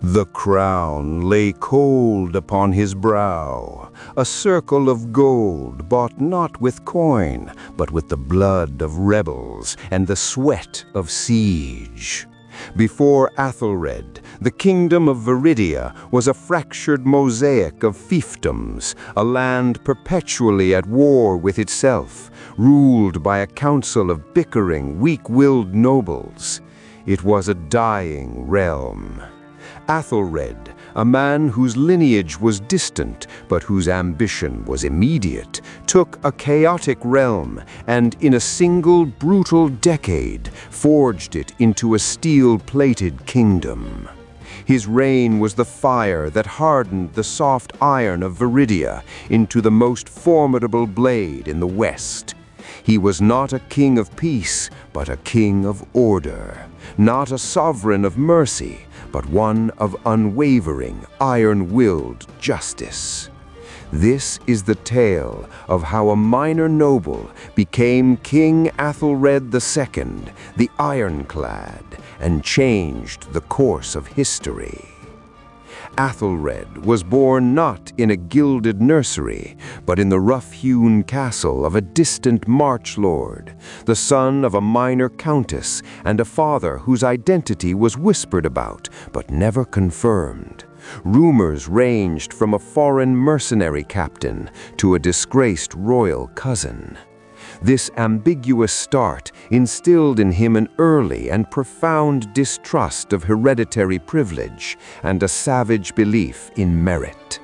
The crown lay cold upon his brow, a circle of gold bought not with coin, but with the blood of rebels and the sweat of siege. Before Aethelred, the kingdom of Veridia was a fractured mosaic of fiefdoms, a land perpetually at war with itself, ruled by a council of bickering, weak-willed nobles. It was a dying realm. Aethelred, a man whose lineage was distant but whose ambition was immediate, took a chaotic realm and in a single brutal decade forged it into a steel-plated kingdom. His reign was the fire that hardened the soft iron of Veridia into the most formidable blade in the West. He was not a king of peace, but a king of order, not a sovereign of mercy, but one of unwavering, iron-willed justice. This is the tale of how a minor noble became King Aethelred II, the Ironclad, and changed the course of history. Aethelred was born not in a gilded nursery, but in the rough-hewn castle of a distant march lord, the son of a minor countess and a father whose identity was whispered about, but never confirmed. Rumors ranged from a foreign mercenary captain to a disgraced royal cousin. This ambiguous start instilled in him an early and profound distrust of hereditary privilege and a savage belief in merit.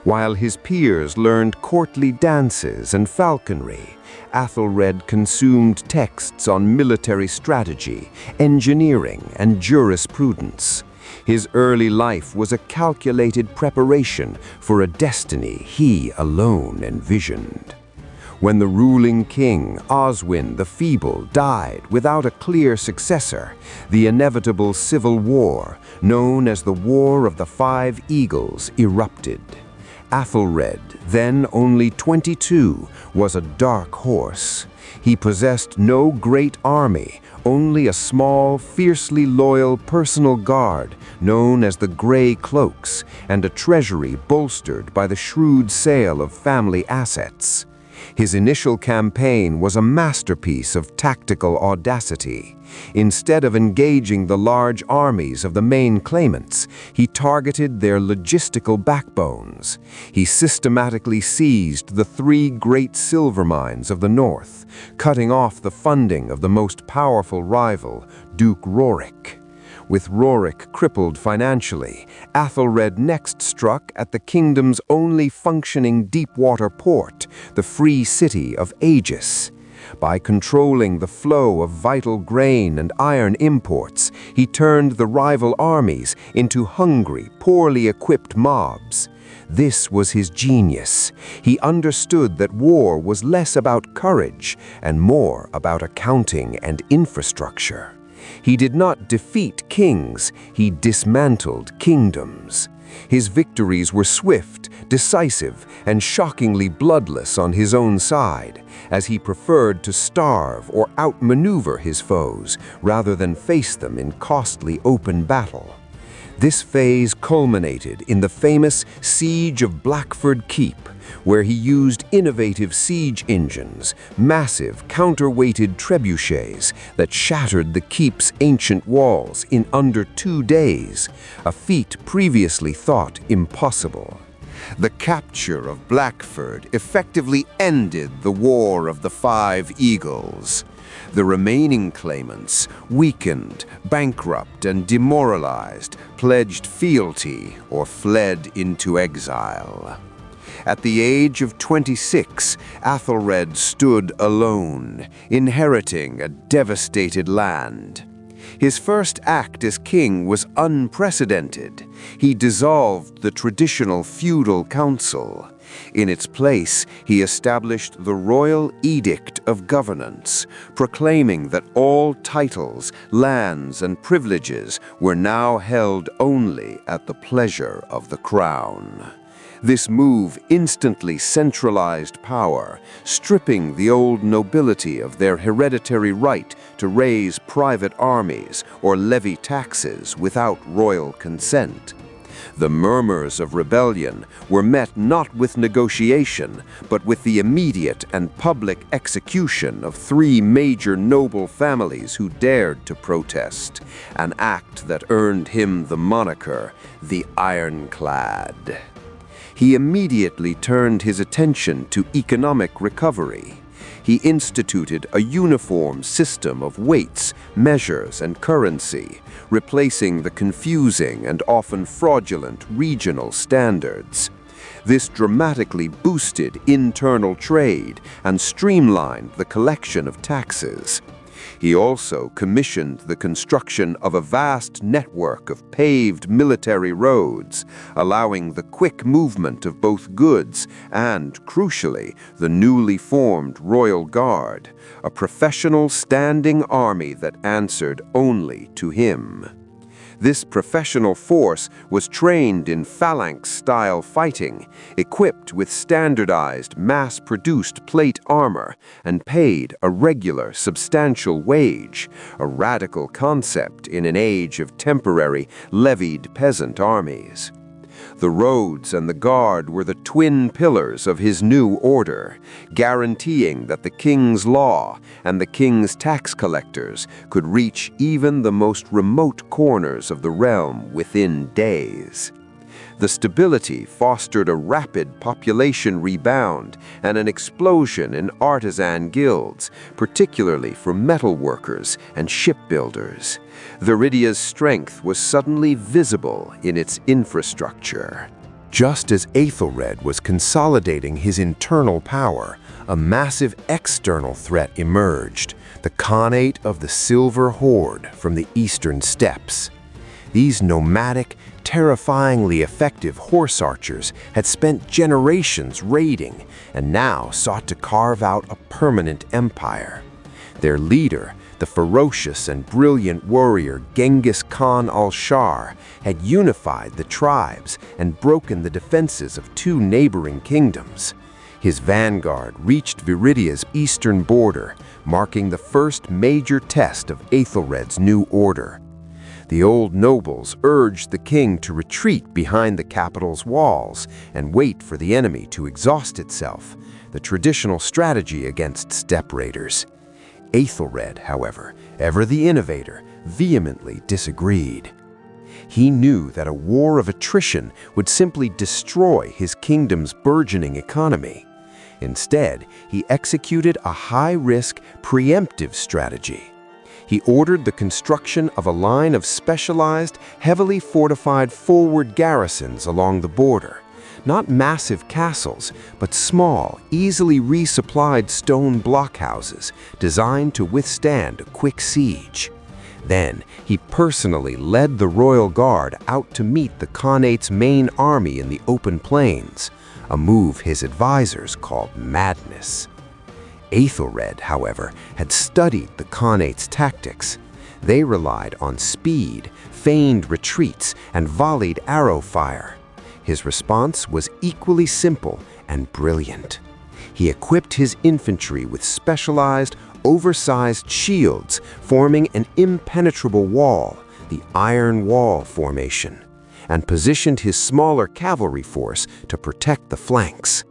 While his peers learned courtly dances and falconry, Aethelred consumed texts on military strategy, engineering, and jurisprudence. His early life was a calculated preparation for a destiny he alone envisioned. When the ruling king, Oswin the Feeble, died without a clear successor, the inevitable civil war, known as the War of the Five Eagles, erupted. Aethelred, then only 22, was a dark horse. He possessed no great army, only a small, fiercely loyal personal guard known as the Grey Cloaks, and a treasury bolstered by the shrewd sale of family assets. His initial campaign was a masterpiece of tactical audacity. Instead of engaging the large armies of the main claimants, he targeted their logistical backbones. He systematically seized the three great silver mines of the north, cutting off the funding of the most powerful rival, Duke Rorik. With Rorik crippled financially, Aethelred next struck at the kingdom's only functioning deep-water port, the free city of Aegis. By controlling the flow of vital grain and iron imports, he turned the rival armies into hungry, poorly equipped mobs. This was his genius. He understood that war was less about courage and more about accounting and infrastructure. He did not defeat kings, he dismantled kingdoms. His victories were swift, decisive, and shockingly bloodless on his own side, as he preferred to starve or outmaneuver his foes rather than face them in costly open battle. This phase culminated in the famous Siege of Blackford Keep, where he used innovative siege engines, massive counterweighted trebuchets that shattered the keep's ancient walls in under 2 days, a feat previously thought impossible. The capture of Blackford effectively ended the War of the Five Eagles. The remaining claimants, weakened, bankrupt, and demoralized, pledged fealty or fled into exile. At the age of 26, Aethelred stood alone, inheriting a devastated land. His first act as king was unprecedented. He dissolved the traditional feudal council. In its place, he established the Royal Edict of Governance, proclaiming that all titles, lands, and privileges were now held only at the pleasure of the crown. This move instantly centralized power, stripping the old nobility of their hereditary right to raise private armies or levy taxes without royal consent. The murmurs of rebellion were met not with negotiation, but with the immediate and public execution of 3 major noble families who dared to protest, an act that earned him the moniker, the Ironclad. He immediately turned his attention to economic recovery. He instituted a uniform system of weights, measures, and currency, replacing the confusing and often fraudulent regional standards. This dramatically boosted internal trade and streamlined the collection of taxes. He also commissioned the construction of a vast network of paved military roads, allowing the quick movement of both goods and, crucially, the newly formed Royal Guard, a professional standing army that answered only to him. This professional force was trained in phalanx-style fighting, equipped with standardized, mass-produced plate armor, and paid a regular, substantial wage, a radical concept in an age of temporary, levied peasant armies. The roads and the guard were the twin pillars of his new order, guaranteeing that the king's law and the king's tax collectors could reach even the most remote corners of the realm within days. The stability fostered a rapid population rebound and an explosion in artisan guilds, particularly for metal workers and shipbuilders. Veridia's strength was suddenly visible in its infrastructure. Just as Aethelred was consolidating his internal power, a massive external threat emerged, the Khanate of the Silver Horde from the eastern steppes. These nomadic, terrifyingly effective horse archers had spent generations raiding and now sought to carve out a permanent empire. Their leader, the ferocious and brilliant warrior Genghis Khan al-Shar, had unified the tribes and broken the defenses of 2 neighboring kingdoms. His vanguard reached Veridia's eastern border, marking the first major test of Aethelred's new order. The old nobles urged the king to retreat behind the capital's walls and wait for the enemy to exhaust itself, the traditional strategy against steppe raiders. Aethelred, however, ever the innovator, vehemently disagreed. He knew that a war of attrition would simply destroy his kingdom's burgeoning economy. Instead, he executed a high-risk, preemptive strategy. He ordered the construction of a line of specialized, heavily fortified forward garrisons along the border. Not massive castles, but small, easily resupplied stone blockhouses designed to withstand a quick siege. Then, he personally led the royal guard out to meet the Khanate's main army in the open plains, a move his advisors called madness. Aethelred, however, had studied the Khanate's tactics. They relied on speed, feigned retreats, and volleyed arrow fire. His response was equally simple and brilliant. He equipped his infantry with specialized, oversized shields, forming an impenetrable wall, the Iron Wall formation, and positioned his smaller cavalry force to protect the flanks.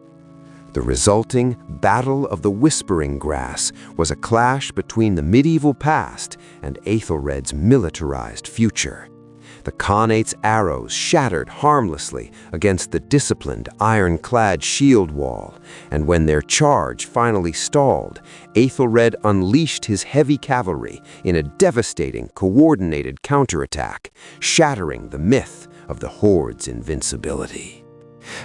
The resulting Battle of the Whispering Grass was a clash between the medieval past and Aethelred's militarized future. The Khanate's arrows shattered harmlessly against the disciplined ironclad shield wall, and when their charge finally stalled, Aethelred unleashed his heavy cavalry in a devastating, coordinated counterattack, shattering the myth of the Horde's invincibility.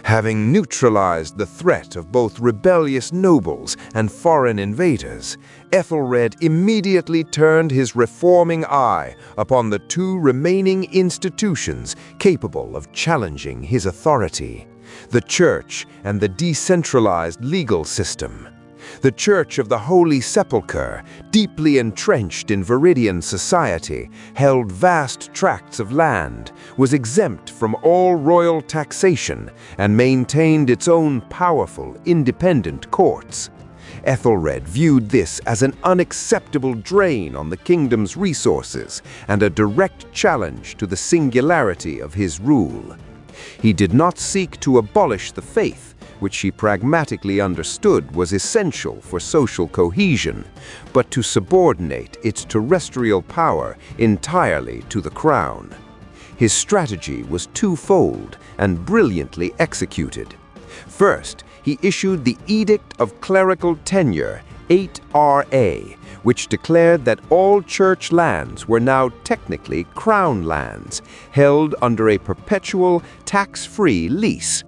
Having neutralized the threat of both rebellious nobles and foreign invaders, Aethelred immediately turned his reforming eye upon the 2 remaining institutions capable of challenging his authority: the church and the decentralized legal system. The Church of the Holy Sepulchre, deeply entrenched in Veridian society, held vast tracts of land, was exempt from all royal taxation, and maintained its own powerful, independent courts. Aethelred viewed this as an unacceptable drain on the kingdom's resources and a direct challenge to the singularity of his rule. He did not seek to abolish the faith, which he pragmatically understood was essential for social cohesion, but to subordinate its terrestrial power entirely to the crown. His strategy was twofold and brilliantly executed. First, he issued the Edict of Clerical Tenure, 8RA, which declared that all church lands were now technically crown lands, held under a perpetual, tax-free lease.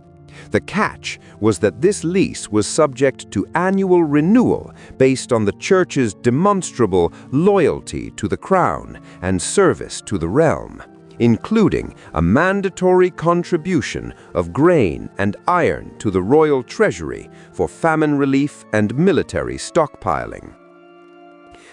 The catch was that this lease was subject to annual renewal based on the church's demonstrable loyalty to the crown and service to the realm, including a mandatory contribution of grain and iron to the royal treasury for famine relief and military stockpiling.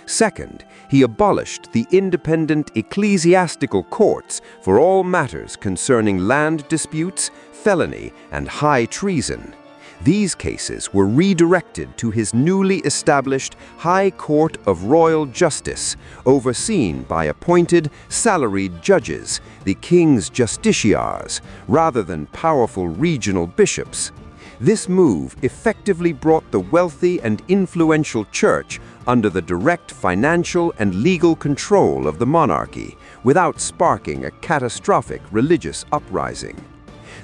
Second, he abolished the independent ecclesiastical courts for all matters concerning land disputes, felony, and high treason. These cases were redirected to his newly established High Court of Royal Justice, overseen by appointed, salaried judges, the king's justiciars, rather than powerful regional bishops. This move effectively brought the wealthy and influential church under the direct financial and legal control of the monarchy, without sparking a catastrophic religious uprising.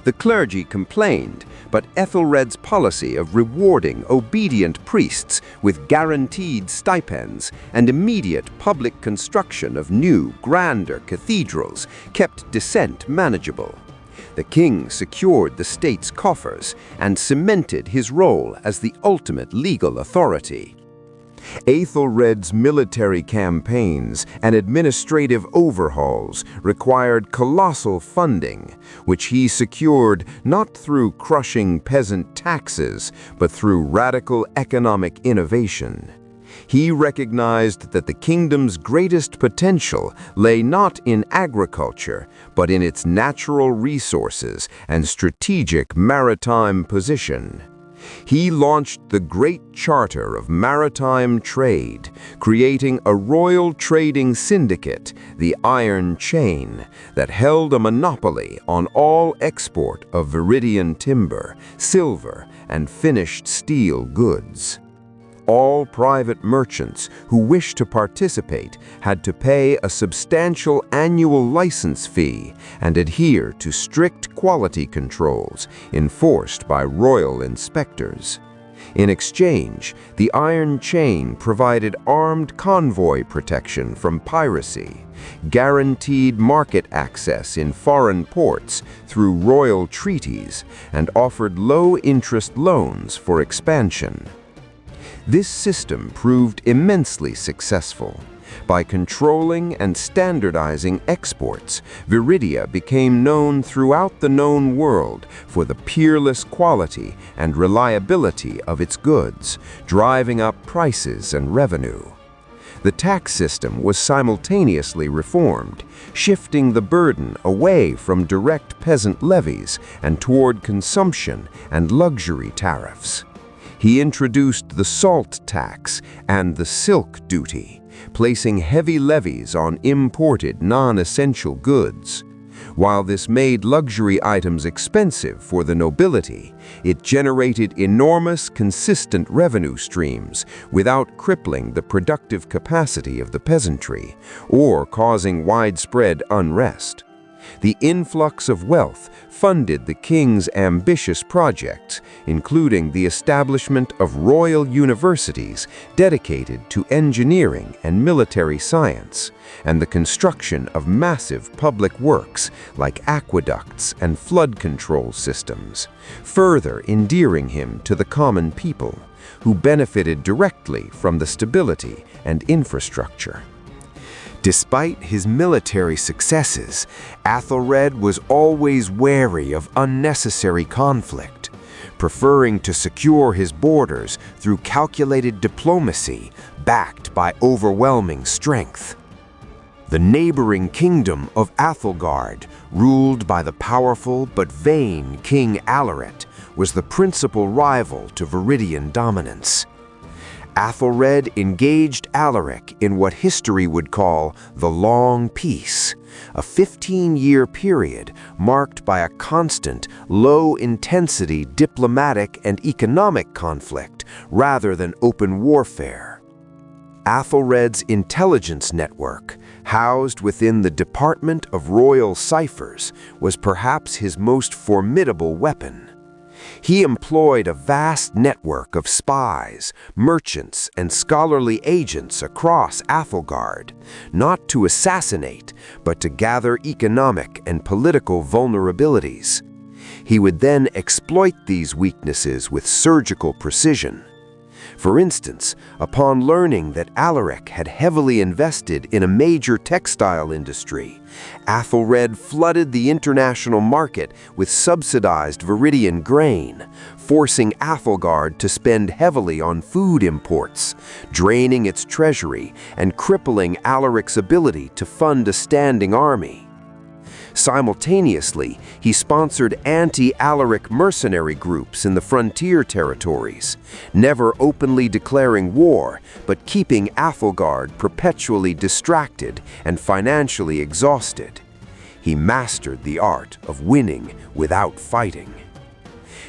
The clergy complained, but Aethelred's policy of rewarding obedient priests with guaranteed stipends and immediate public construction of new, grander cathedrals kept dissent manageable. The king secured the state's coffers and cemented his role as the ultimate legal authority. Aethelred's military campaigns and administrative overhauls required colossal funding, which he secured not through crushing peasant taxes, but through radical economic innovation. He recognized that the kingdom's greatest potential lay not in agriculture, but in its natural resources and strategic maritime position. He launched the Great Charter of Maritime Trade, creating a royal trading syndicate, the Iron Chain, that held a monopoly on all export of Veridian timber, silver, and finished steel goods. All private merchants who wished to participate had to pay a substantial annual license fee and adhere to strict quality controls enforced by royal inspectors. In exchange, the Iron Chain provided armed convoy protection from piracy, guaranteed market access in foreign ports through royal treaties, and offered low-interest loans for expansion. This system proved immensely successful. By controlling and standardizing exports, Veridia became known throughout the known world for the peerless quality and reliability of its goods, driving up prices and revenue. The tax system was simultaneously reformed, shifting the burden away from direct peasant levies and toward consumption and luxury tariffs. He introduced the salt tax and the silk duty, placing heavy levies on imported non-essential goods. While this made luxury items expensive for the nobility, it generated enormous, consistent revenue streams without crippling the productive capacity of the peasantry or causing widespread unrest. The influx of wealth funded the king's ambitious projects, including the establishment of royal universities dedicated to engineering and military science, and the construction of massive public works like aqueducts and flood control systems, further endearing him to the common people, who benefited directly from the stability and infrastructure. Despite his military successes, Aethelred was always wary of unnecessary conflict. preferring to secure his borders through calculated diplomacy backed by overwhelming strength. The neighboring kingdom of Aethelred, ruled by the powerful but vain King Aethelred, was the principal rival to Veridian dominance. Aethelred engaged Alaric in what history would call the Long Peace, a 15-year period marked by a constant, low-intensity diplomatic and economic conflict rather than open warfare. Aethelred's intelligence network, housed within the Department of Royal Ciphers, was perhaps his most formidable weapon. He employed a vast network of spies, merchants, and scholarly agents across Aethelred, not to assassinate, but to gather economic and political vulnerabilities. He would then exploit these weaknesses with surgical precision. For instance, upon learning that Alaric had heavily invested in a major textile industry, Aethelred flooded the international market with subsidized Veridian grain, forcing Aethelred to spend heavily on food imports, draining its treasury and crippling Alaric's ability to fund a standing army. Simultaneously, he sponsored anti-Alaric mercenary groups in the frontier territories, never openly declaring war, but keeping Aethelred perpetually distracted and financially exhausted. He mastered the art of winning without fighting.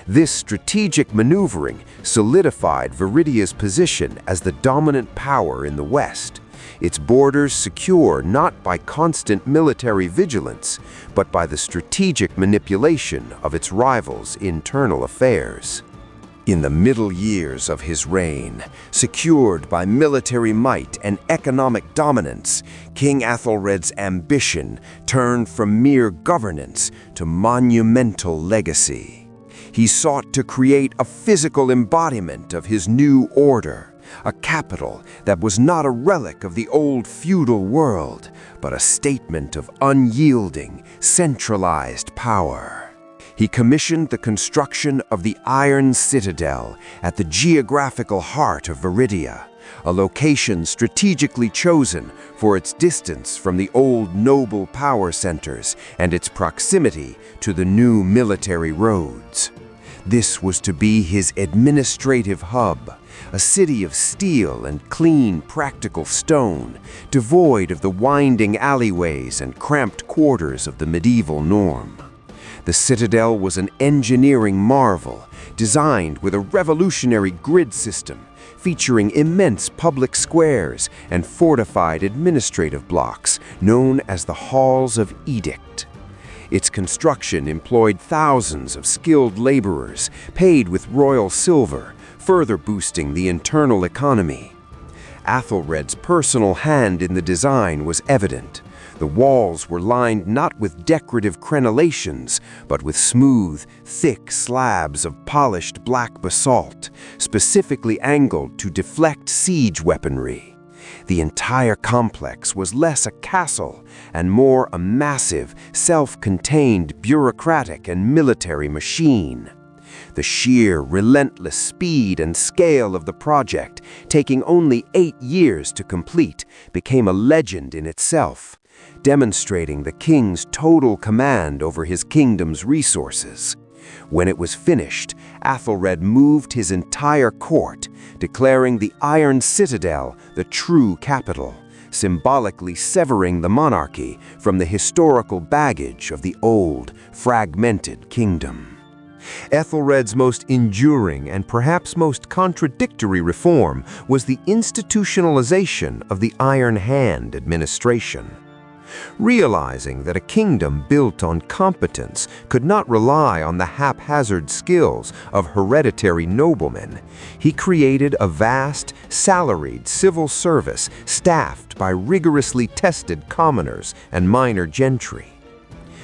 This strategic maneuvering solidified Veridia's position as the dominant power in the West, its borders secure not by constant military vigilance, but by the strategic manipulation of its rivals' internal affairs. In the middle years of his reign, secured by military might and economic dominance, King Aethelred's ambition turned from mere governance to monumental legacy. He sought to create a physical embodiment of his new order, a capital that was not a relic of the old feudal world, but a statement of unyielding, centralized power. He commissioned the construction of the Iron Citadel at the geographical heart of Veridia, a location strategically chosen for its distance from the old noble power centers and its proximity to the new military roads. This was to be his administrative hub, a city of steel and clean, practical stone, devoid of the winding alleyways and cramped quarters of the medieval norm. The citadel was an engineering marvel, designed with a revolutionary grid system, featuring immense public squares and fortified administrative blocks known as the Halls of Edict. Its construction employed thousands of skilled laborers, paid with royal silver, further boosting the internal economy. Aethelred's personal hand in the design was evident. The walls were lined not with decorative crenellations, but with smooth, thick slabs of polished black basalt, specifically angled to deflect siege weaponry. The entire complex was less a castle and more a massive, self-contained bureaucratic and military machine. The sheer, relentless speed and scale of the project, taking only 8 years to complete, became a legend in itself, demonstrating the king's total command over his kingdom's resources. When it was finished, Aethelred moved his entire court, declaring the Iron Citadel the true capital, symbolically severing the monarchy from the historical baggage of the old, fragmented kingdom. Aethelred's most enduring and perhaps most contradictory reform was the institutionalization of the Iron Hand administration. Realizing that a kingdom built on competence could not rely on the haphazard skills of hereditary noblemen, he created a vast, salaried civil service staffed by rigorously tested commoners and minor gentry.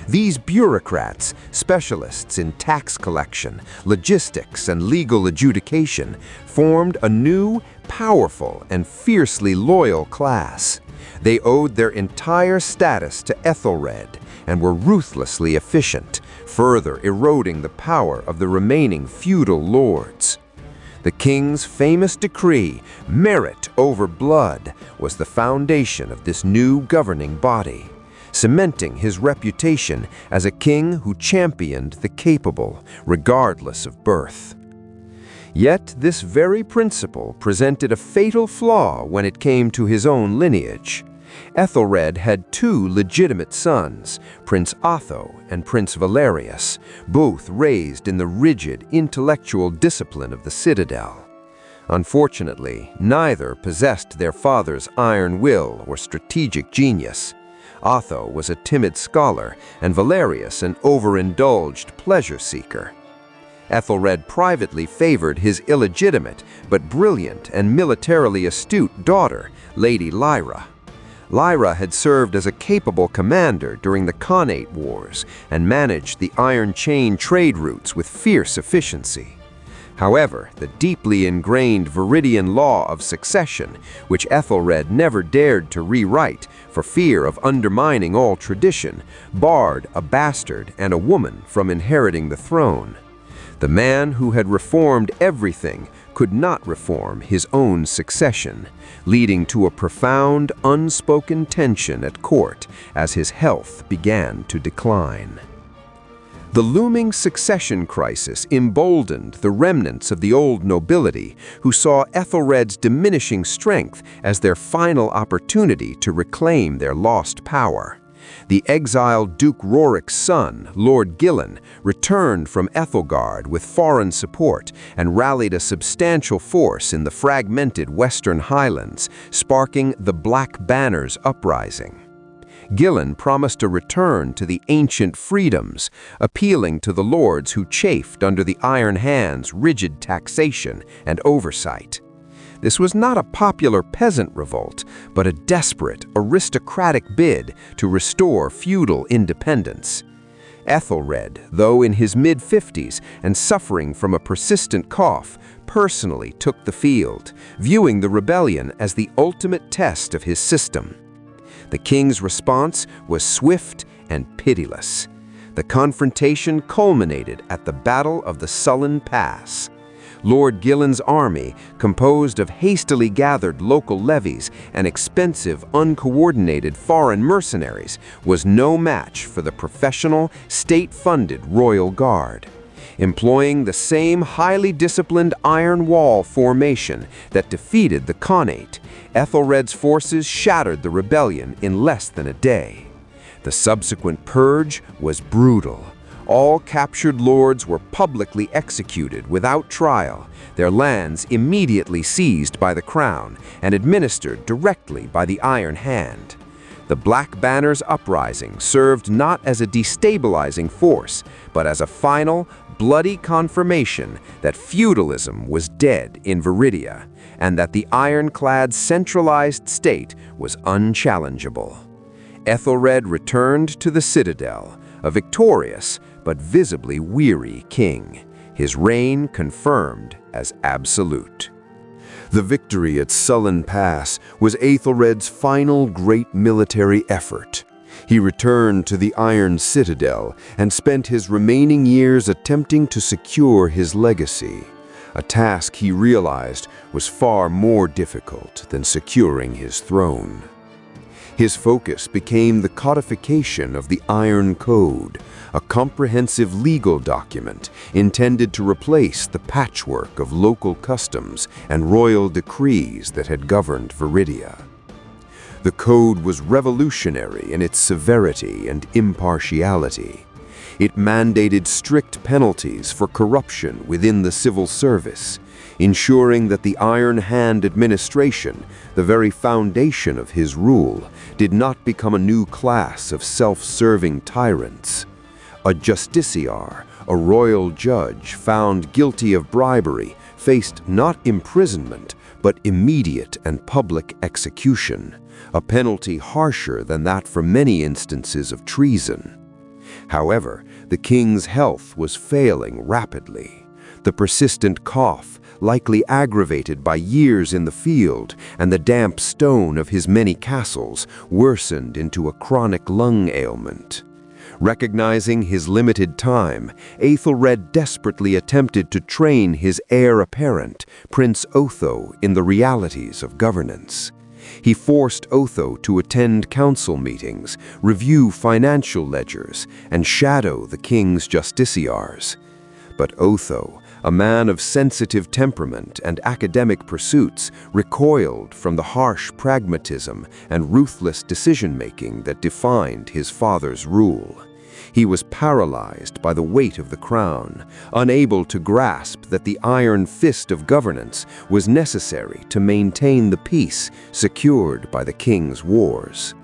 These bureaucrats, specialists in tax collection, logistics, and legal adjudication, formed a new, powerful, and fiercely loyal class. They owed their entire status to Aethelred and were ruthlessly efficient, further eroding the power of the remaining feudal lords. The king's famous decree, merit over blood, was the foundation of this new governing body, cementing his reputation as a king who championed the capable, regardless of birth. Yet this very principle presented a fatal flaw when it came to his own lineage. Aethelred had two legitimate sons, Prince Otho and Prince Valerius, both raised in the rigid intellectual discipline of the citadel. Unfortunately, neither possessed their father's iron will or strategic genius. Otho was a timid scholar, and Valerius an overindulged pleasure seeker. Aethelred privately favored his illegitimate but brilliant and militarily astute daughter, Lady Lyra. Lyra had served as a capable commander during the Khanate Wars and managed the Iron Chain trade routes with fierce efficiency. However, the deeply ingrained Veridian law of succession, which Aethelred never dared to rewrite for fear of undermining all tradition, barred a bastard and a woman from inheriting the throne. The man who had reformed everything could not reform his own succession, leading to a profound, unspoken tension at court as his health began to decline. The looming succession crisis emboldened the remnants of the old nobility, who saw Aethelred's diminishing strength as their final opportunity to reclaim their lost power. The exiled Duke Rorik's son, Lord Gillen, returned from Ethelgard with foreign support and rallied a substantial force in the fragmented Western Highlands, sparking the Black Banners uprising. Gillen promised a return to the ancient freedoms, appealing to the lords who chafed under the Iron Hand's rigid taxation and oversight. This was not a popular peasant revolt, but a desperate, aristocratic bid to restore feudal independence. Aethelred, though in his mid-50s and suffering from a persistent cough, personally took the field, viewing the rebellion as the ultimate test of his system. The king's response was swift and pitiless. The confrontation culminated at the Battle of the Sullen Pass. Lord Gillen's army, composed of hastily gathered local levies and expensive, uncoordinated foreign mercenaries, was no match for the professional, state-funded Royal Guard. Employing the same highly disciplined iron wall formation that defeated the Khanate, Aethelred's forces shattered the rebellion in less than a day. The subsequent purge was brutal. All captured lords were publicly executed without trial, their lands immediately seized by the crown and administered directly by the Iron Hand. The Black Banners uprising served not as a destabilizing force, but as a final, bloody confirmation that feudalism was dead in Veridia, and that the Ironclad's centralized state was unchallengeable. Aethelred returned to the citadel, a victorious but visibly weary king, his reign confirmed as absolute. The victory at Sullen Pass was Aethelred's final great military effort. He returned to the Iron Citadel and spent his remaining years attempting to secure his legacy, a task he realized was far more difficult than securing his throne. His focus became the codification of the Iron Code, a comprehensive legal document intended to replace the patchwork of local customs and royal decrees that had governed Veridia. The code was revolutionary in its severity and impartiality. It mandated strict penalties for corruption within the civil service, ensuring that the Iron Hand administration, the very foundation of his rule, did not become a new class of self-serving tyrants. A justiciar, a royal judge found guilty of bribery, faced not imprisonment, but immediate and public execution, a penalty harsher than that for many instances of treason. However, the king's health was failing rapidly. The persistent cough, likely aggravated by years in the field, and the damp stone of his many castles worsened into a chronic lung ailment. Recognizing his limited time, Aethelred desperately attempted to train his heir apparent, Prince Otho, in the realities of governance. He forced Otho to attend council meetings, review financial ledgers, and shadow the king's justiciars. But Otho, a man of sensitive temperament and academic pursuits, recoiled from the harsh pragmatism and ruthless decision-making that defined his father's rule. He was paralyzed by the weight of the crown, unable to grasp that the iron fist of governance was necessary to maintain the peace secured by the king's wars.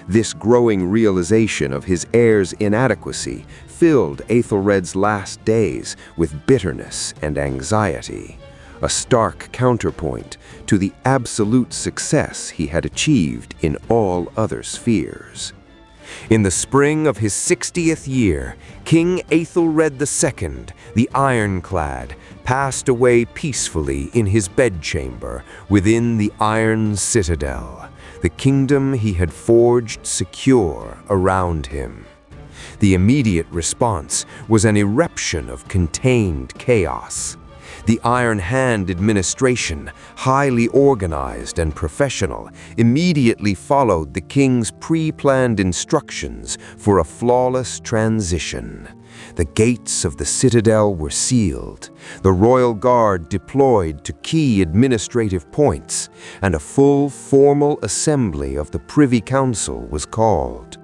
This growing realization of his heir's inadequacy filled Aethelred's last days with bitterness and anxiety, a stark counterpoint to the absolute success he had achieved in all other spheres. In the spring of his 60th year, King Aethelred II, the Ironclad, passed away peacefully in his bedchamber within the Iron Citadel, the kingdom he had forged secure around him. The immediate response was an eruption of contained chaos. The Iron Hand administration, highly organized and professional, immediately followed the king's pre-planned instructions for a flawless transition. The gates of the citadel were sealed, the royal guard deployed to key administrative points, and a full formal assembly of the Privy Council was called.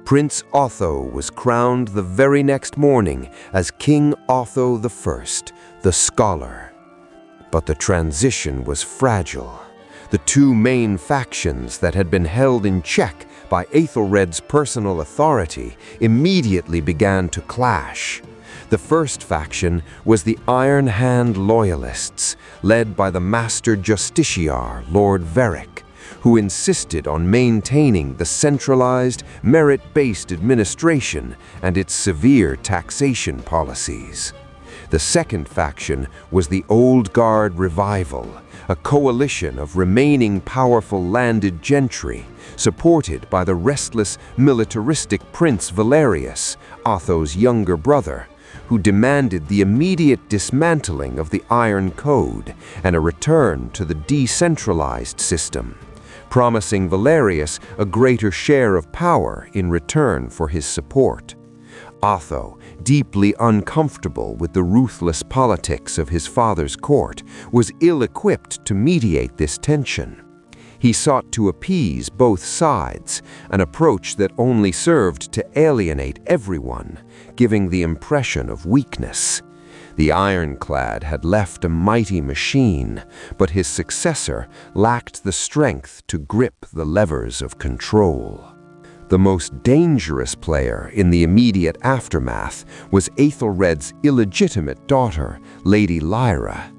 Prince Otho was crowned the very next morning as King Otho I, the Scholar. But the transition was fragile. The two main factions that had been held in check by Aethelred's personal authority immediately began to clash. The first faction was the Iron Hand Loyalists, led by the Master Justiciar, Lord Veric, who insisted on maintaining the centralized, merit-based administration and its severe taxation policies. The second faction was the Old Guard Revival, a coalition of remaining powerful landed gentry, supported by the restless, militaristic Prince Valerius, Otho's younger brother, who demanded the immediate dismantling of the Iron Code and a return to the decentralized system, promising Valerius a greater share of power in return for his support. Otho, deeply uncomfortable with the ruthless politics of his father's court, was ill-equipped to mediate this tension. He sought to appease both sides, an approach that only served to alienate everyone, giving the impression of weakness. The Ironclad had left a mighty machine, but his successor lacked the strength to grip the levers of control. The most dangerous player in the immediate aftermath was Aethelred's illegitimate daughter, Lady Lyra.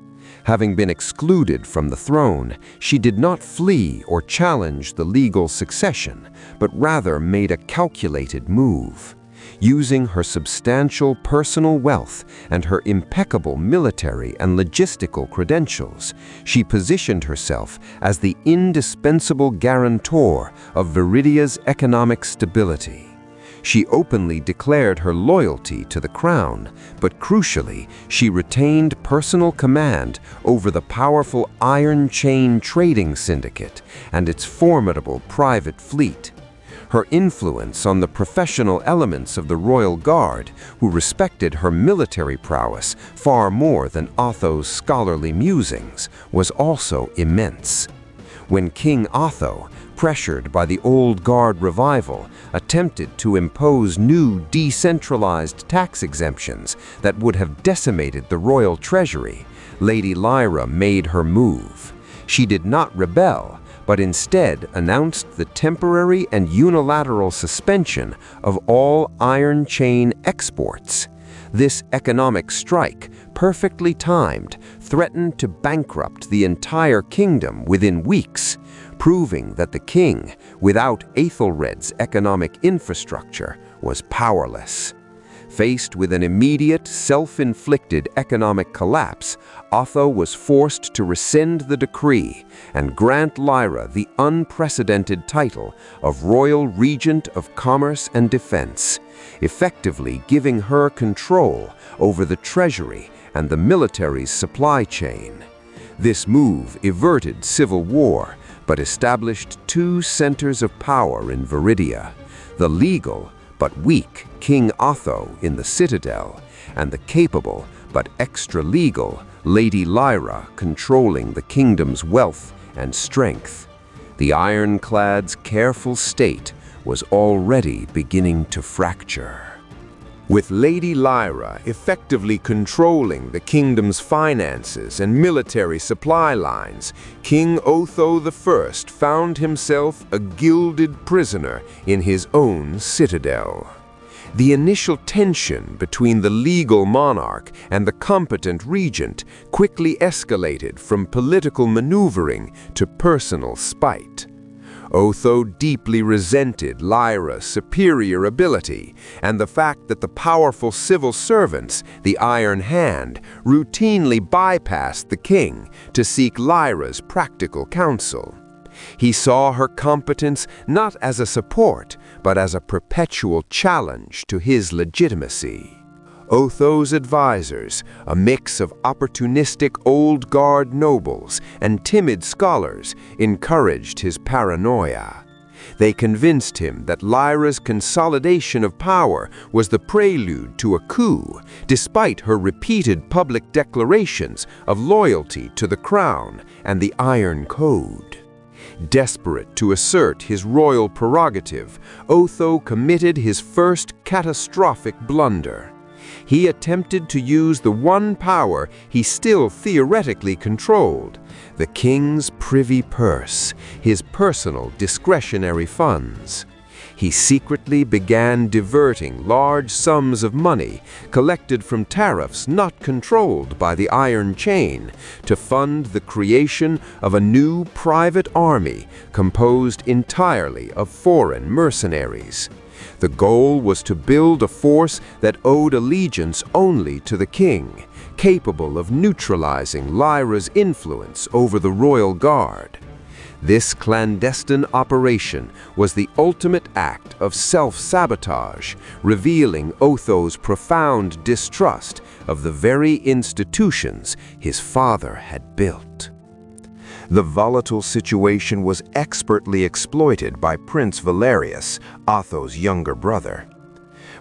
Having been excluded from the throne, she did not flee or challenge the legal succession, but rather made a calculated move. Using her substantial personal wealth and her impeccable military and logistical credentials, she positioned herself as the indispensable guarantor of Veridia's economic stability. She openly declared her loyalty to the crown, but crucially, she retained personal command over the powerful Iron Chain Trading Syndicate and its formidable private fleet. Her influence on the professional elements of the Royal Guard, who respected her military prowess far more than Otho's scholarly musings, was also immense. When King Otho, pressured by the Old Guard revival, attempted to impose new decentralized tax exemptions that would have decimated the royal treasury, Lady Lyra made her move. She did not rebel, but instead announced the temporary and unilateral suspension of all iron chain exports. This economic strike, perfectly timed, threatened to bankrupt the entire kingdom within weeks, proving that the king, without Aethelred's economic infrastructure, was powerless. Faced with an immediate, self-inflicted economic collapse, Otho was forced to rescind the decree and grant Lyra the unprecedented title of Royal Regent of Commerce and Defense, effectively giving her control over the treasury and the military's supply chain. This move averted civil war, but established two centers of power in Veridia: the legal but weak King Otho in the citadel, and the capable but extra-legal Lady Lyra controlling the kingdom's wealth and strength. The Ironclad's careful state was already beginning to fracture. With Lady Lyra effectively controlling the kingdom's finances and military supply lines, King Otho I found himself a gilded prisoner in his own citadel. The initial tension between the legal monarch and the competent regent quickly escalated from political maneuvering to personal spite. Otho deeply resented Lyra's superior ability and the fact that the powerful civil servants, the Iron Hand, routinely bypassed the king to seek Lyra's practical counsel. He saw her competence not as a support, but as a perpetual challenge to his legitimacy. Otho's advisors, a mix of opportunistic old guard nobles and timid scholars, encouraged his paranoia. They convinced him that Lyra's consolidation of power was the prelude to a coup, despite her repeated public declarations of loyalty to the crown and the Iron Code. Desperate to assert his royal prerogative, Otho committed his first catastrophic blunder. He attempted to use the one power he still theoretically controlled, the king's privy purse, his personal discretionary funds. He secretly began diverting large sums of money collected from tariffs not controlled by the Iron Chain to fund the creation of a new private army composed entirely of foreign mercenaries. The goal was to build a force that owed allegiance only to the king, capable of neutralizing Lyra's influence over the royal guard. This clandestine operation was the ultimate act of self-sabotage, revealing Otho's profound distrust of the very institutions his father had built. The volatile situation was expertly exploited by Prince Valerius, Otho's younger brother.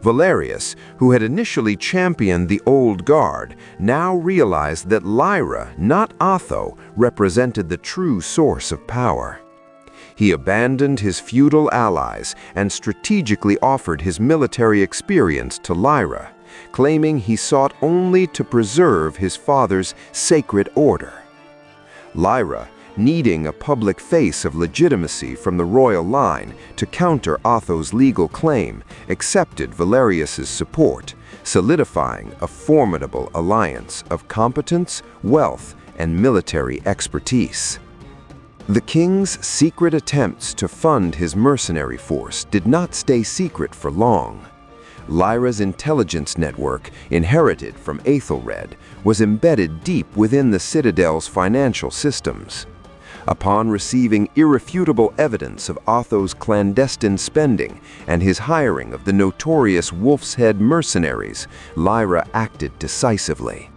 Valerius, who had initially championed the old guard, now realized that Lyra, not Otho, represented the true source of power. He abandoned his feudal allies and strategically offered his military experience to Lyra, claiming he sought only to preserve his father's sacred order. Lyra, needing a public face of legitimacy from the royal line to counter Otho's legal claim, accepted Valerius's support, solidifying a formidable alliance of competence, wealth, and military expertise. The king's secret attempts to fund his mercenary force did not stay secret for long. Lyra's intelligence network, inherited from Aethelred, was embedded deep within the citadel's financial systems. Upon receiving irrefutable evidence of Otho's clandestine spending and his hiring of the notorious Wolf's Head mercenaries, Lyra acted decisively.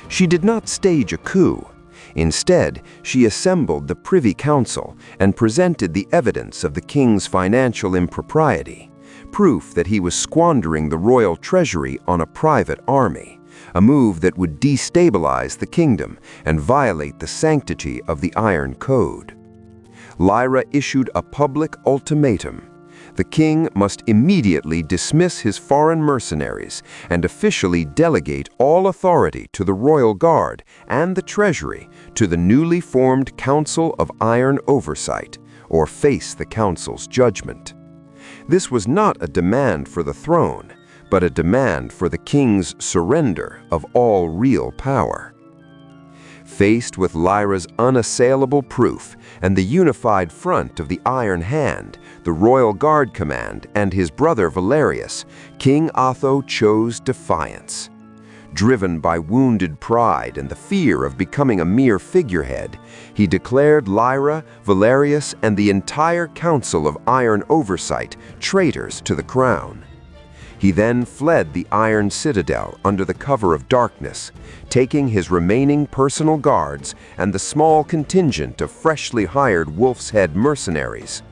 She did not stage a coup. Instead, she assembled the Privy Council and presented the evidence of the king's financial impropriety, proof that he was squandering the royal treasury on a private army, a move that would destabilize the kingdom and violate the sanctity of the Iron Code. Lyra issued a public ultimatum. The king must immediately dismiss his foreign mercenaries and officially delegate all authority to the royal guard and the treasury to the newly formed Council of Iron Oversight, or face the council's judgment. This was not a demand for the throne, but a demand for the king's surrender of all real power. Faced with Lyra's unassailable proof and the unified front of the Iron Hand, the Royal Guard Command, and his brother Valerius, King Otho chose defiance. Driven by wounded pride and the fear of becoming a mere figurehead, he declared Lyra, Valerius, and the entire Council of Iron Oversight traitors to the crown. He then fled the Iron Citadel under the cover of darkness, taking his remaining personal guards and the small contingent of freshly hired Wolf's Head mercenaries.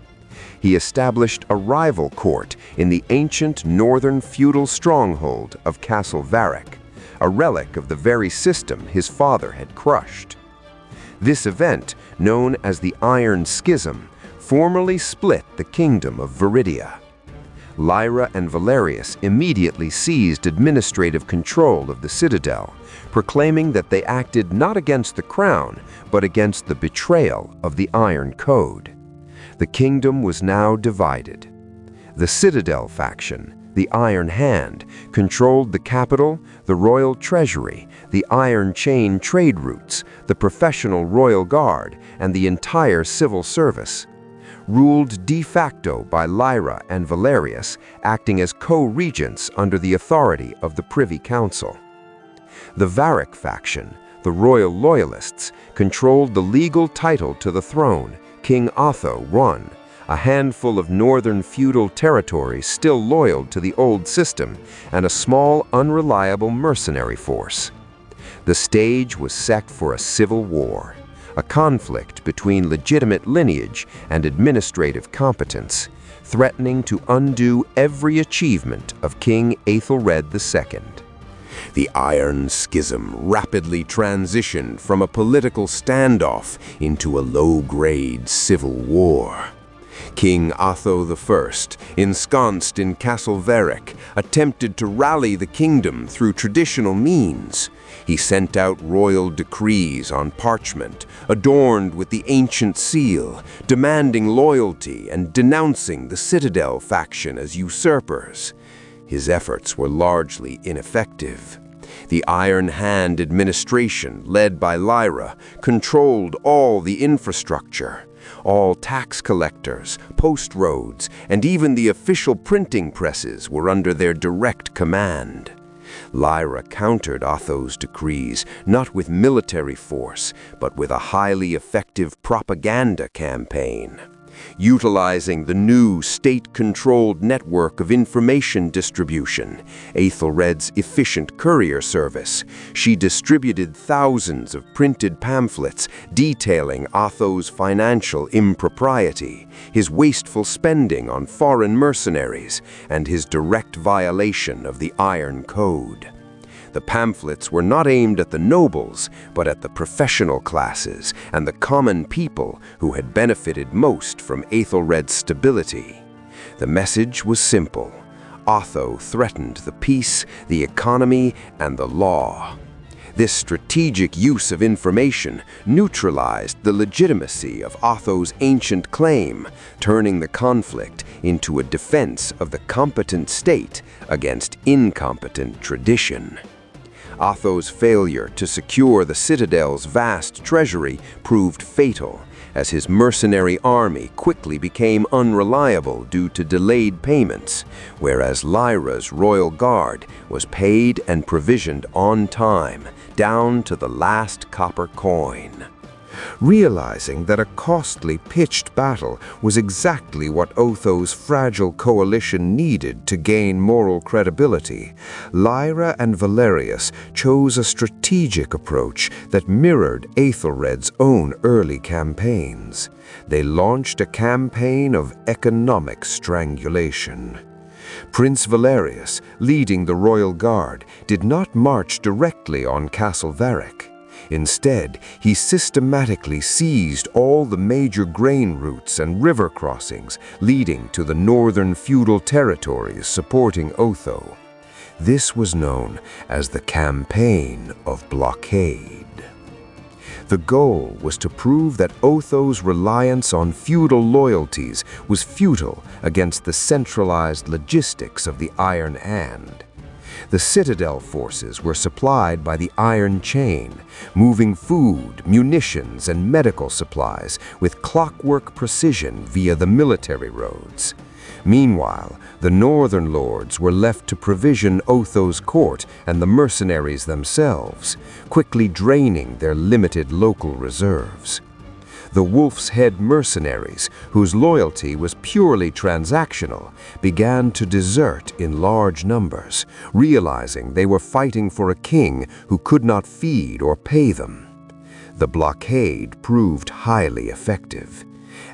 He established a rival court in the ancient northern feudal stronghold of Castle Varric, a relic of the very system his father had crushed. This event, known as the Iron Schism, formally split the kingdom of Veridia. Lyra and Valerius immediately seized administrative control of the citadel, proclaiming that they acted not against the crown, but against the betrayal of the Iron Code. The kingdom was now divided. The Citadel faction, the Iron Hand, controlled the capital, the royal treasury, the iron chain trade routes, the professional royal guard, and the entire civil service. Ruled de facto by Lyra and Valerius, acting as co-regents under the authority of the Privy Council. The Varric faction, the royal loyalists, controlled the legal title to the throne, King Otho I, a handful of northern feudal territories still loyal to the old system, and a small, unreliable mercenary force. The stage was set for a civil war, a conflict between legitimate lineage and administrative competence, threatening to undo every achievement of King Aethelred II. The Iron Schism rapidly transitioned from a political standoff into a low-grade civil war. King Otho I, ensconced in Castle Varric, attempted to rally the kingdom through traditional means. He sent out royal decrees on parchment, adorned with the ancient seal, demanding loyalty and denouncing the Citadel faction as usurpers. His efforts were largely ineffective. The Iron Hand administration, led by Lyra, controlled all the infrastructure. All tax collectors, post roads, and even the official printing presses were under their direct command. Lyra countered Otho's decrees not with military force, but with a highly effective propaganda campaign. Utilizing the new state-controlled network of information distribution, Aethelred's efficient courier service, she distributed thousands of printed pamphlets detailing Otho's financial impropriety, his wasteful spending on foreign mercenaries, and his direct violation of the Iron Code. The pamphlets were not aimed at the nobles, but at the professional classes and the common people who had benefited most from Aethelred's stability. The message was simple. Otho threatened the peace, the economy, and the law. This strategic use of information neutralized the legitimacy of Otho's ancient claim, turning the conflict into a defense of the competent state against incompetent tradition. Otho's failure to secure the citadel's vast treasury proved fatal, as his mercenary army quickly became unreliable due to delayed payments, whereas Lyra's royal guard was paid and provisioned on time, down to the last copper coin. Realizing that a costly pitched battle was exactly what Otho's fragile coalition needed to gain moral credibility, Lyra and Valerius chose a strategic approach that mirrored Aethelred's own early campaigns. They launched a campaign of economic strangulation. Prince Valerius, leading the royal guard, did not march directly on Castle Varric. Instead, he systematically seized all the major grain routes and river crossings leading to the northern feudal territories supporting Otho. This was known as the Campaign of Blockade. The goal was to prove that Otho's reliance on feudal loyalties was futile against the centralized logistics of the Iron Hand. The citadel forces were supplied by the Iron Chain, moving food, munitions, and medical supplies with clockwork precision via the military roads. Meanwhile, the northern lords were left to provision Otho's court and the mercenaries themselves, quickly draining their limited local reserves. The Wolf's Head mercenaries, whose loyalty was purely transactional, began to desert in large numbers, realizing they were fighting for a king who could not feed or pay them. The blockade proved highly effective.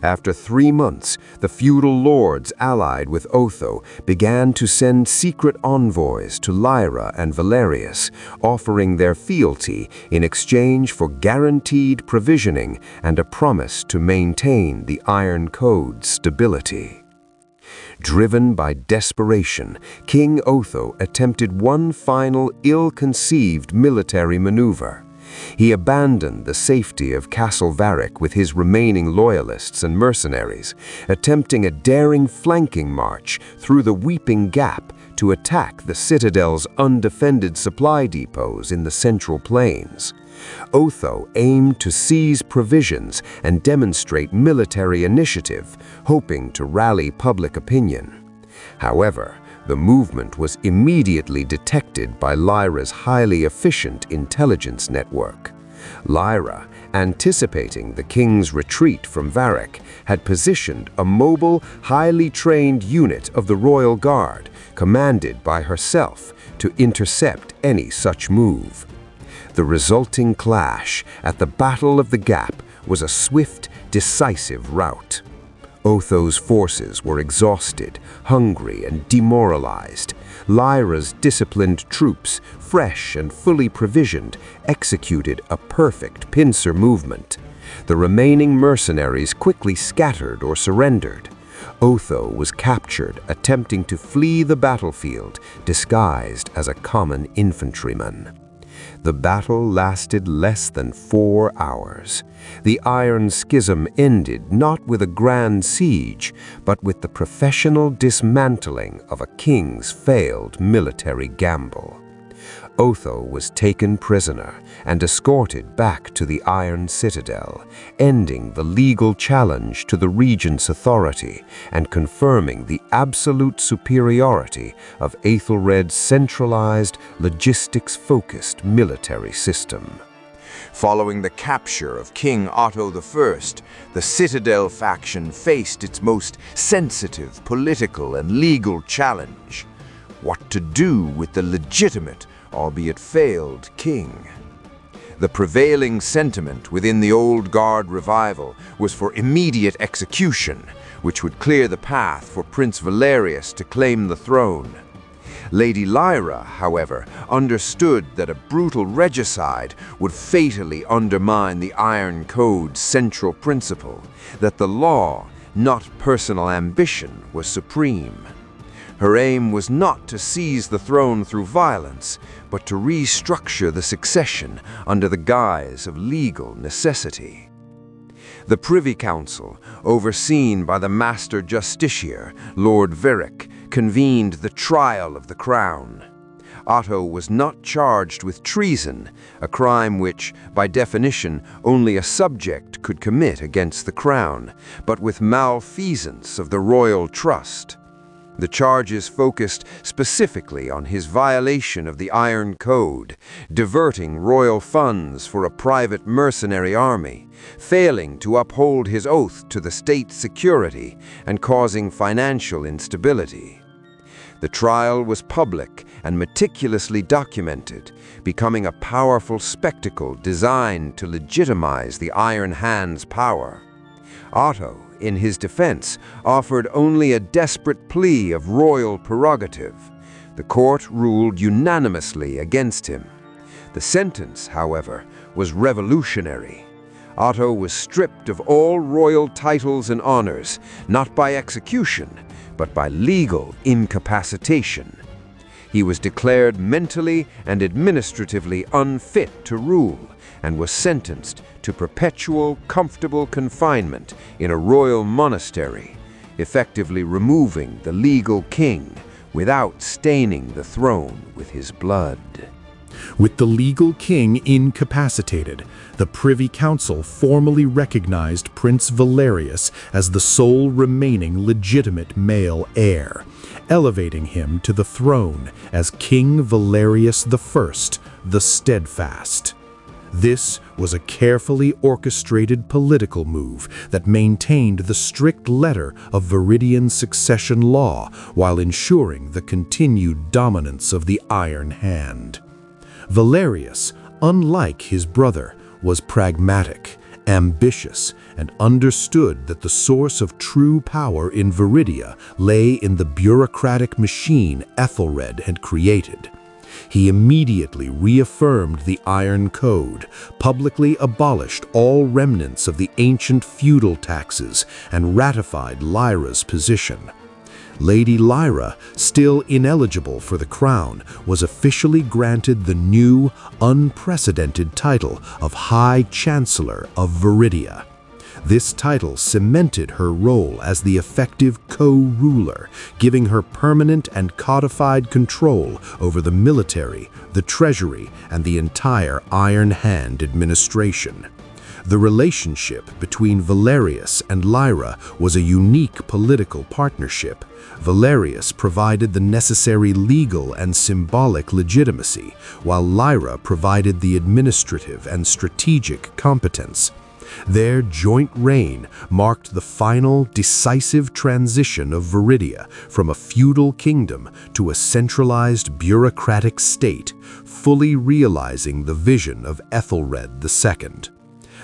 After 3 months, the feudal lords allied with Otho began to send secret envoys to Lyra and Valerius, offering their fealty in exchange for guaranteed provisioning and a promise to maintain the Iron Code's stability. Driven by desperation, King Otho attempted one final ill-conceived military maneuver. He abandoned the safety of Castle Varick with his remaining loyalists and mercenaries, attempting a daring flanking march through the Weeping Gap to attack the citadel's undefended supply depots in the Central Plains. Otho aimed to seize provisions and demonstrate military initiative, hoping to rally public opinion. However, the movement was immediately detected by Lyra's highly efficient intelligence network. Lyra, anticipating the king's retreat from Varick, had positioned a mobile, highly trained unit of the Royal Guard, commanded by herself, to intercept any such move. The resulting clash at the Battle of the Gap was a swift, decisive rout. Otho's forces were exhausted, hungry, and demoralized. Lyra's disciplined troops, fresh and fully provisioned, executed a perfect pincer movement. The remaining mercenaries quickly scattered or surrendered. Otho was captured attempting to flee the battlefield, disguised as a common infantryman. The battle lasted less than 4 hours. The Iron Schism ended not with a grand siege, but with the professional dismantling of a king's failed military gamble. Otho was taken prisoner and escorted back to the Iron Citadel, ending the legal challenge to the regent's authority and confirming the absolute superiority of Aethelred's centralized, logistics-focused military system. Following the capture of King Otto I, the Citadel faction faced its most sensitive political and legal challenge: what to do with the legitimate, albeit failed, king. The prevailing sentiment within the Old Guard revival was for immediate execution, which would clear the path for Prince Valerius to claim the throne. Lady Lyra, however, understood that a brutal regicide would fatally undermine the Iron Code's central principle, that the law, not personal ambition, was supreme. Her aim was not to seize the throne through violence, but to restructure the succession under the guise of legal necessity. The Privy Council, overseen by the Master Justiciar, Lord Varick, convened the trial of the crown. Otto was not charged with treason, a crime which, by definition, only a subject could commit against the crown, but with malfeasance of the royal trust. The charges focused specifically on his violation of the Iron Code, diverting royal funds for a private mercenary army, failing to uphold his oath to the state's security, and causing financial instability. The trial was public and meticulously documented, becoming a powerful spectacle designed to legitimize the Iron Hand's power. Otto, in his defense, offered only a desperate plea of royal prerogative. The court ruled unanimously against him. The sentence, however, was revolutionary. Otto was stripped of all royal titles and honors, not by execution, but by legal incapacitation. He was declared mentally and administratively unfit to rule, and was sentenced to perpetual, comfortable confinement in a royal monastery, effectively removing the legal king without staining the throne with his blood. With the legal king incapacitated, the Privy Council formally recognized Prince Valerius as the sole remaining legitimate male heir, elevating him to the throne as King Valerius I, the Steadfast. This was a carefully orchestrated political move that maintained the strict letter of Veridian succession law while ensuring the continued dominance of the Iron Hand. Valerius, unlike his brother, was pragmatic, ambitious, and understood that the source of true power in Veridia lay in the bureaucratic machine Aethelred had created. He immediately reaffirmed the Iron Code, publicly abolished all remnants of the ancient feudal taxes, and ratified Lyra's position. Lady Lyra, still ineligible for the crown, was officially granted the new, unprecedented title of High Chancellor of Veridia. This title cemented her role as the effective co-ruler, giving her permanent and codified control over the military, the treasury, and the entire Iron Hand administration. The relationship between Valerius and Lyra was a unique political partnership. Valerius provided the necessary legal and symbolic legitimacy, while Lyra provided the administrative and strategic competence. Their joint reign marked the final, decisive transition of Veridia from a feudal kingdom to a centralized bureaucratic state, fully realizing the vision of Aethelred II.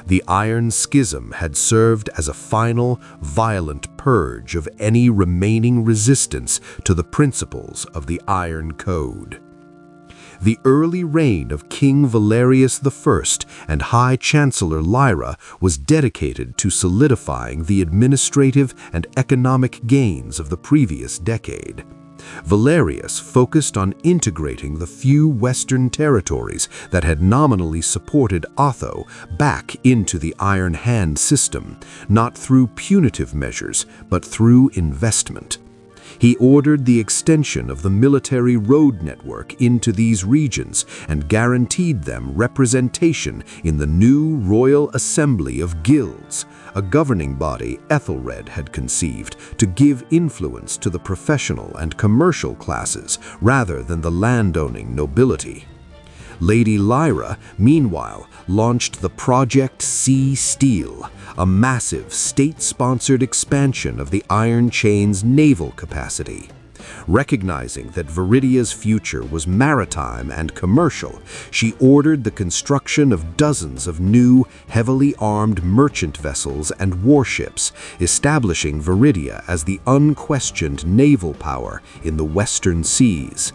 The Iron Schism had served as a final, violent purge of any remaining resistance to the principles of the Iron Code. The early reign of King Valerius I and High Chancellor Lyra was dedicated to solidifying the administrative and economic gains of the previous decade. Valerius focused on integrating the few Western territories that had nominally supported Otho back into the Iron Hand system, not through punitive measures, but through investment. He ordered the extension of the military road network into these regions and guaranteed them representation in the new Royal Assembly of Guilds, a governing body Aethelred had conceived to give influence to the professional and commercial classes rather than the landowning nobility. Lady Lyra, meanwhile, launched the Project Sea Steel, a massive state-sponsored expansion of the Iron Chain's naval capacity. Recognizing that Veridia's future was maritime and commercial, she ordered the construction of dozens of new, heavily armed merchant vessels and warships, establishing Veridia as the unquestioned naval power in the Western Seas.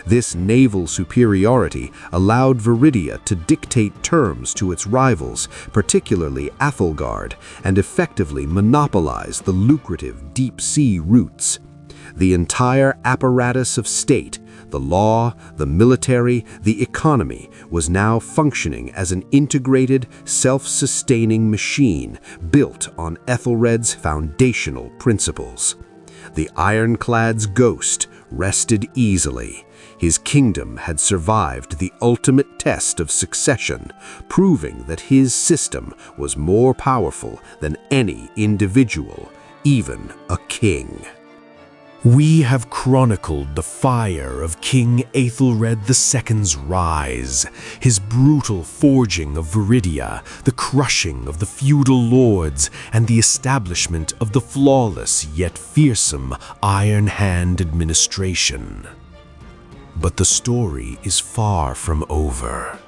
This naval superiority allowed Veridia to dictate terms to its rivals, particularly Aethelred, and effectively monopolize the lucrative deep-sea routes. The entire apparatus of state, the law, the military, the economy, was now functioning as an integrated, self-sustaining machine built on Aethelred's foundational principles. The Ironclad's ghost rested easily. His kingdom had survived the ultimate test of succession, proving that his system was more powerful than any individual, even a king. We have chronicled the fire of King Aethelred II's rise, his brutal forging of Veridia, the crushing of the feudal lords, and the establishment of the flawless yet fearsome Iron Hand administration. But the story is far from over.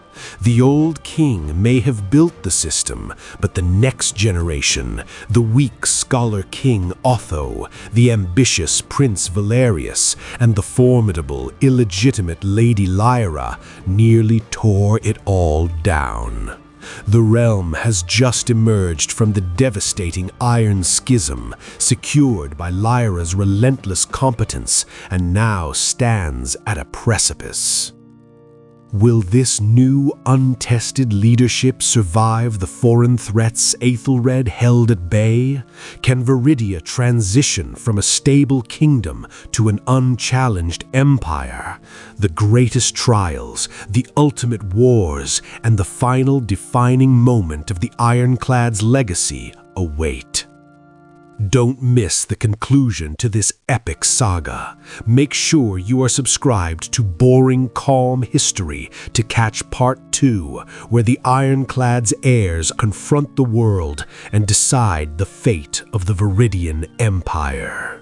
The old king may have built the system, but the next generation, the weak scholar King Otho, the ambitious Prince Valerius, and the formidable, illegitimate Lady Lyra nearly tore it all down. The realm has just emerged from the devastating Iron Schism, secured by Lyra's relentless competence, and now stands at a precipice. Will this new, untested leadership survive the foreign threats Aethelred held at bay? Can Veridia transition from a stable kingdom to an unchallenged empire? The greatest trials, the ultimate wars, and the final defining moment of the Ironclad's legacy await. Don't miss the conclusion to this epic saga. Make sure you are subscribed to Boring Calm History to catch Part 2, where the Ironclad's heirs confront the world and decide the fate of the Veridian Empire.